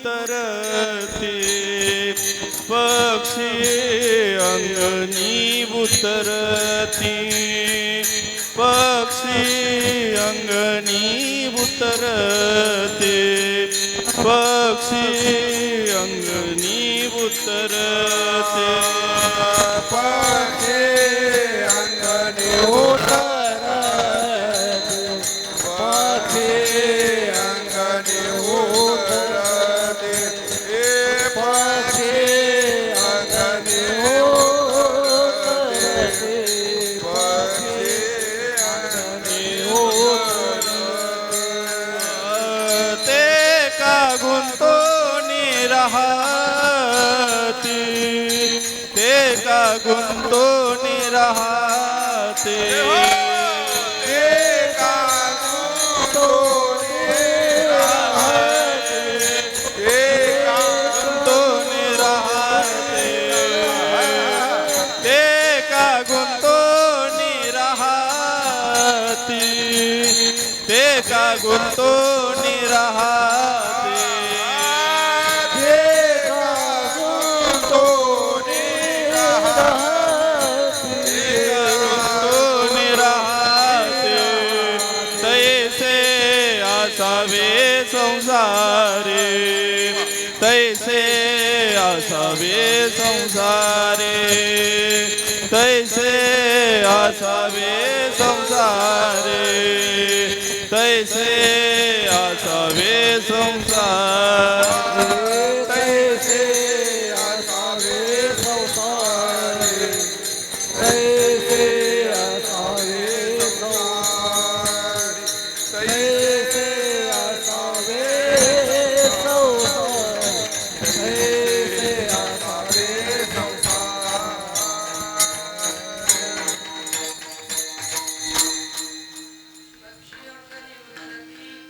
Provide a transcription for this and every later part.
उतरते पक्षी अंगणी उतरती पक्षी अंगणी उतरते पक्षी अंगणी उतरते पक्षी अंगणी उतरते पक्षी अंगणी उतरते पक्षी अंगणी उतरते पक्षी अंगणी ते का गुंतोनी राहती ते का गुंतोनी राहते ते का गुंतोनी राहते ते का गुंतोनी राहते ते का गुंतोनी राहती ते का गुंतोनी राहते ते का गुंतोनी राहते गुंतोनी राहते तैसे असावे संसारे तैसे असावे संसारे तैसे असावे संसारे तैसे असावे संसार तैसे असावे संसारे तैसे असावे संसारे तैसे असावे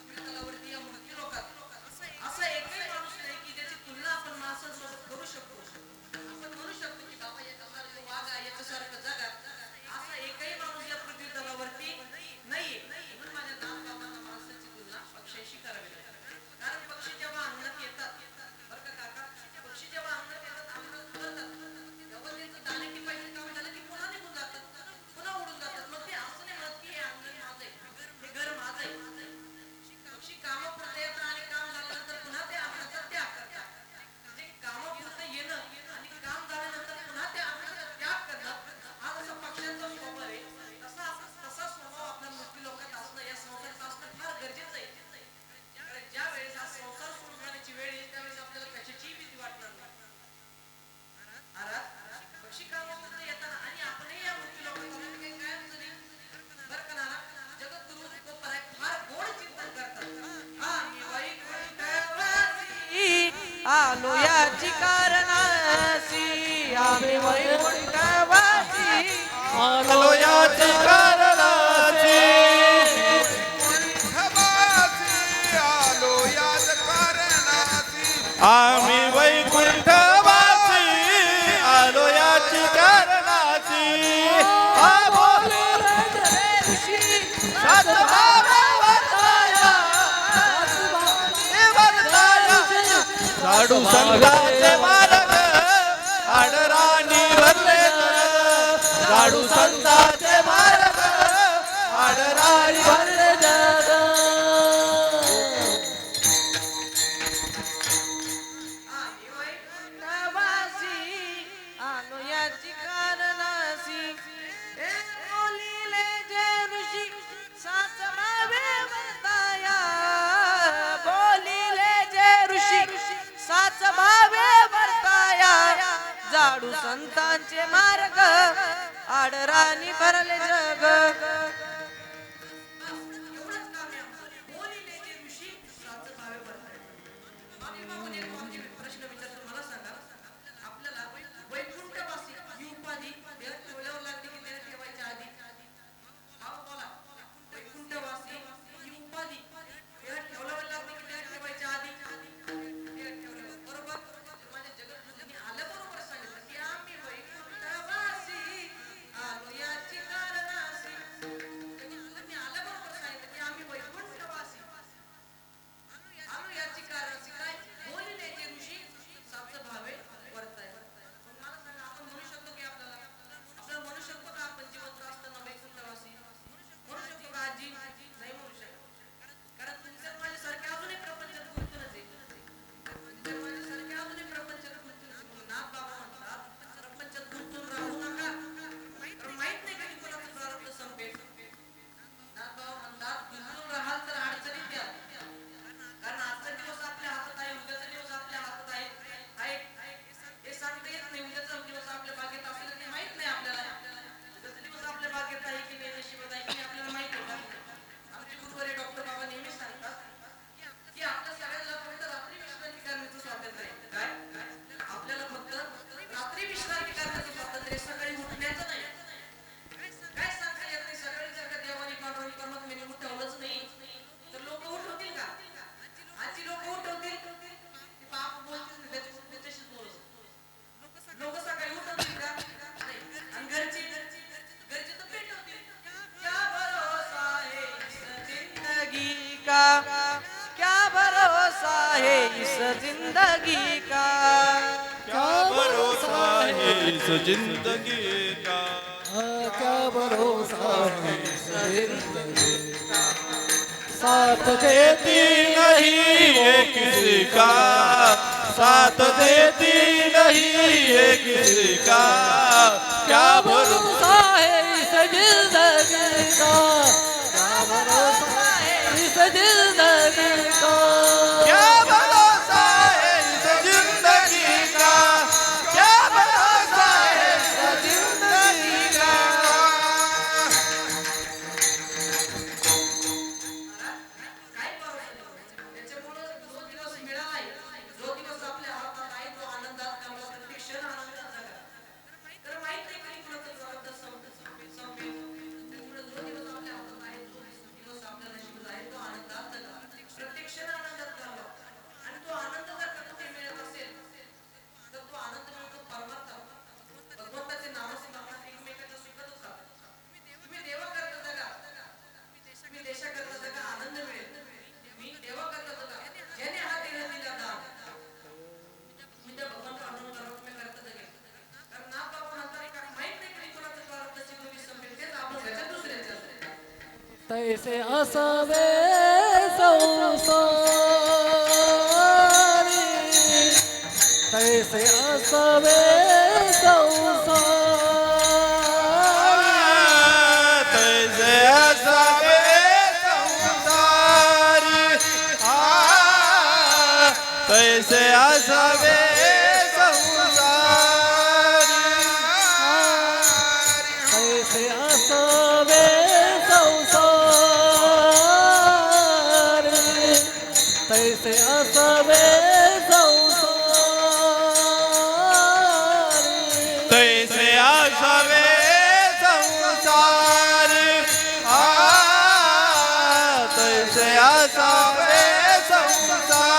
संसारे तैसे असावे संसार आलो याची कारणासी आम्ही वैकुंठवासी आलो याची कारणाची आलो याच कारणाची आम्ही वैकुंठवासी आलो याची कारणाची आ बोले साडू संतांचे मार्ग आडराणी भरले साडू संतांचे मार्ग आडराणी भरले जग आलो याची कारणासी हे बोलिले जे ऋषी साचमावे वर्ताया बोलिले जे ऋषी साचमावे वर्ताया जाडू संतांचे मार्ग आडराणी भरले जग है इस जिंदगी का, क्या भरोसा है इस जिंदगी का, क्या भरोसा है इस जिंदगी का। साथ देती नहीं वो किसी का, साथ देती नहीं ये किसी का, क्या भरोसा भरोसा है इस जिंदगी का, क्या भरोसा है इस जिंदगी का। क्या भरोसा है इस जिंदगी का, क्या भरोसा है इस जिंदगी का। काय पावसाळ्यात त्याच्यामुळे जो दिवस मिळाला आहे, जो दिवस आपल्या हातात आहे, तो आनंदात काढला, प्रत्येक क्षण आनंदात जगा. तर माहित नाही कधी कुणाचं स्वागत संपेल. त्यामुळे जो दिवस आपल्या हातात आहे, तो दिवस आपल्या नशिबात आहे, तो आनंदात जगा, प्रत्येक क्षण आनंदात घालवा. आणि तो आनंद जर का कुठे मिळत असेल तर तो आनंद मिळतो परमात्मा भगवंताचे नामस्मरणात एकमेकाच्या सुखात होता. तुम्ही देवा करता जगा, तुम्ही देशाकरता जगा, आनंद मिळेल. मी देवा करता जगा, ज्याने हा देह दिला दान, तुम्ही त्या भगवंता अनुग्रह तुम्ही करता जगेल. कारण ना बाबा म्हातारे का माहित नाही कधी कोणाचं स्वार्थाची भूमी संपेल, तेच आपण घ्यायचं दुसऱ्याच्या. तैसे असावे संसारी, तैसे असावे संसारी। तैसे असावे संसारी, तैसे असावे संसारी, तैसे असावे संसारी, तैसे असावे संसारी। तैसे असावे संसारी, तैसे असावे संसारी।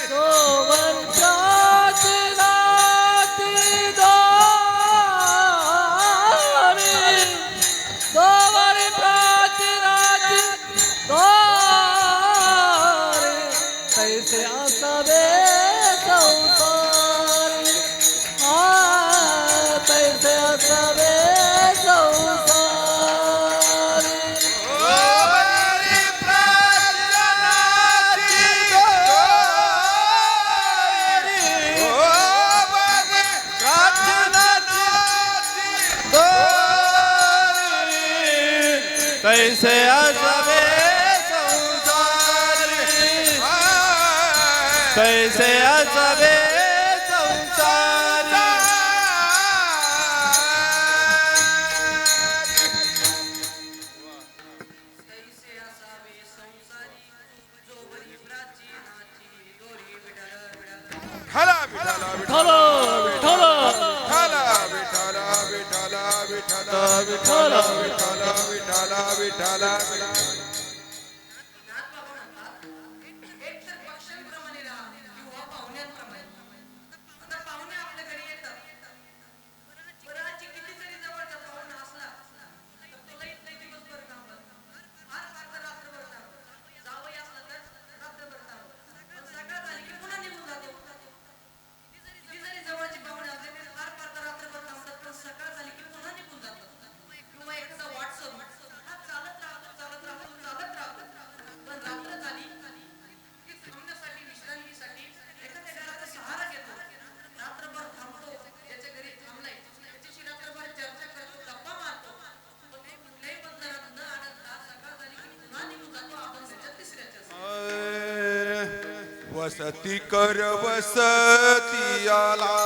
सोवन प्राची राती दोरी, सोवन प्राची राती दोरी, तैसे असावे संसारी, तैसे असावे संसारी। ओ बरी प्रार्थनाची दोरी, ओ बरी प्रार्थनाची दोरी, तैसे असावे संसारी, तैसे असावे संसारी। तैसे असावे संसारी, जो बरी प्राचीनाची दोरी विडाळ विडाळ. विठाला विठाला ठलो ठलो विठाला विठाला विठाला विठाला विठाला विठाला विठाला विठाला नाथ बाबा म्हणतात, एक तर पक्ष्यांप्रमाणे राहा किंवा पाहुण्यांप्रमाणे. आता पाहुणे आपल्या घरी येतात, बराची किती जरी जवळचा पाहुणा असला तर तो लईत लई दिवसभर थांबत, फार फार तर रात्रभर थांबत. जावई असलं तर रात्रभर थांबत, पण सकाळ झाली की पुन्हा निघून जातो. किती जरी जवळचे पाहुणे असले तरी फार फार तर रात्रभर थांबतात, पण सकाळ झाली की पुन्हा निघून जातात. किंवा एखादा व्हॉट्सअप हा चालत राहतो चालत राहतो चालत राहतो, पण रात्र झाली की थांबण्यासाठी विश्रांतीसाठी एखाद्या घराचा सहारा घेतो, रात्रभर थांबतो, ज्याच्या घरी थांबलाय त्याच्याशी रात्रभर चर्चा करतो, गप्पा मारतो, पण तो कुठल्याही बंधनात न अडकता सकाळ झाली की पुन्हा निघून जातो. आपण त्याच्या तिसऱ्याच्या वसती कर वसती आला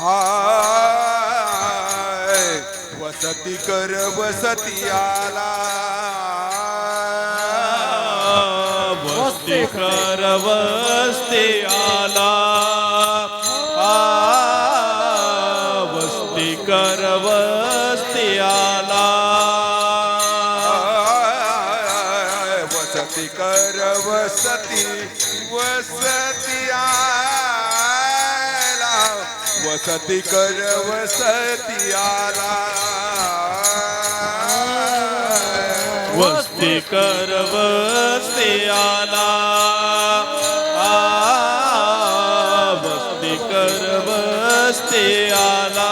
आय वसती कर वसती आला वस्ती कर वस्ती आला, वस्ती कर वस्ती आला, वसती कर वसती वसती आला वसती कर वसती आला वस्ती कर वस्ती आला वस्ती कर वस्ती आला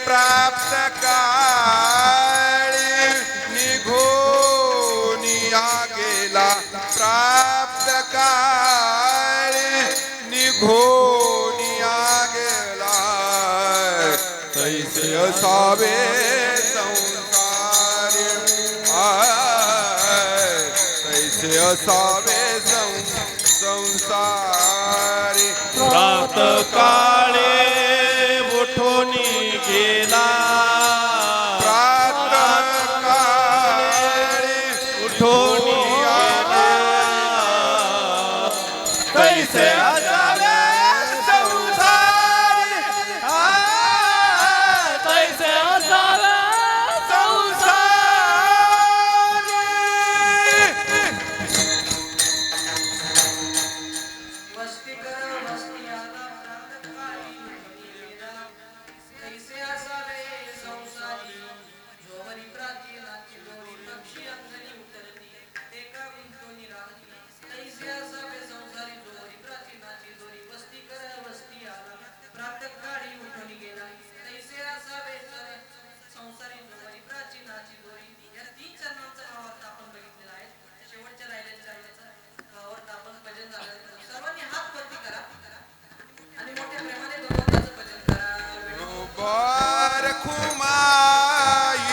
प्राप्त काळी निघून या गेला प्राप्त काळी निघून या गेला तैसे असावे संसारी तैसे असावे संसारी प्रात काळे उठून गेला उठून गेला कैसे असावे संसारी तैसे असावे वस्ती कर वस्ती आला प्रातःकाळी गेला कैसे असावे संसारी जोवरी प्राचीनाची दोरी पक्षी अंगणी उतरती एका विंचोनी राहती कैसे असावे संसारी जोवरी प्राचीनाची दोरी वस्ती कर वस्ती आला प्रातःकाळी उठून गेला कैसे असावे संसारी जोवरी प्राचीनाची दोरी या तीन चरणांचा भावार्थ आपण बघितलेला आहे शेवटच्या राहिलेल्या चरणाचा भावार्थ आपण भजन झालं सर्वांनी हात वरती करा आणि मोठ्या प्रेमाने भगवंताचं भजन करा विठोबार खुमाई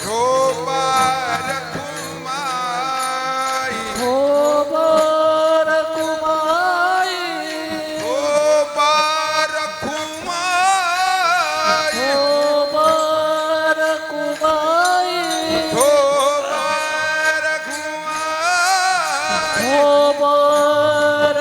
हो बर कुमाई विठोबार खुमाई हो बर कुमाई विठोबार खुमाई हो बर